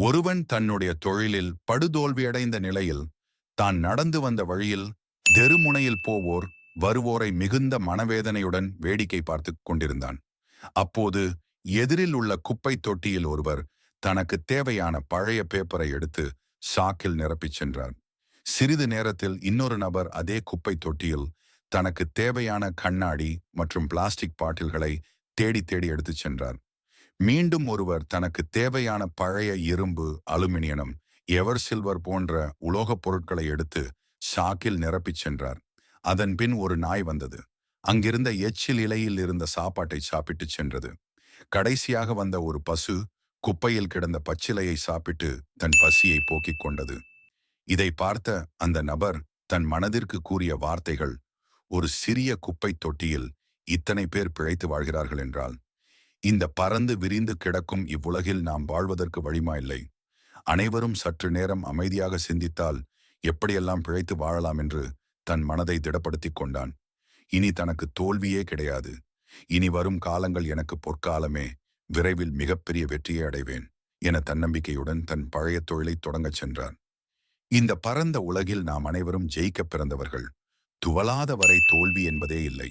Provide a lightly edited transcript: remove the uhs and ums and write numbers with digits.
ஒருவன் தன்னுடைய தொழிலில் படுதோல்வியடைந்த நிலையில் தான் நடந்து வந்த வழியில் தெருமுனையில் போவோர் வருவோரை மிகுந்த மனவேதனையுடன் வேடிக்கை பார்த்து கொண்டிருந்தான். அப்போது எதிரில் உள்ள குப்பை தொட்டியில் ஒருவர் தனக்கு தேவையான பழைய பேப்பரை எடுத்து சாக்கில் நிரப்பிச் சென்றார். சிறிது நேரத்தில் இன்னொரு நபர் அதே குப்பை தொட்டியில் தனக்கு தேவையான கண்ணாடி மற்றும் பிளாஸ்டிக் பாட்டில்களை தேடி தேடி எடுத்துச் சென்றார். மீண்டும் ஒருவர் தனக்கு தேவையான பழைய இரும்பு, அலுமினியம், எவர் சில்வர் போன்ற உலோகப் பொருட்களை எடுத்து சாக்கில் நிரப்பிச் சென்றார். அதன் பின் ஒரு நாய் வந்தது. அங்கிருந்த எச்சில் இலையில் இருந்த சாப்பாட்டை சாப்பிட்டுச் சென்றது. கடைசியாக வந்த ஒரு பசு குப்பையில் கிடந்த பச்சிலையை சாப்பிட்டு தன் பசியை போக்கிக் கொண்டது. இதை பார்த்த அந்த நபர் தன் மனதிற்கு கூறிய வார்த்தைகள், ஒரு சிறிய குப்பை தொட்டியில் இத்தனை பேர் பிழைத்து வாழ்கிறார்கள் என்றால், இந்த பறந்து விரிந்து கிடக்கும் இவ்வுலகில் நாம் வாழ்வதற்கு வழிமா இல்லை. அனைவரும் சற்று நேரம் அமைதியாக சிந்தித்தால் எப்படியெல்லாம் பிழைத்து வாழலாம் என்று தன் மனதை திடப்படுத்திக் கொண்டான். இனி தனக்கு தோல்வியே கிடையாது. இனி வரும் காலங்கள் எனக்கு பொற்காலமே, விரைவில் மிகப்பெரிய வெற்றியை அடைவேன் என தன்னம்பிக்கையுடன் தன் பழைய தொழிலை தொடங்கச் சென்றார். இந்த பரந்த உலகில் நாம் அனைவரும் ஜெயிக்க பிறந்தவர்கள். துவளாத வரை தோல்வி என்பதே இல்லை.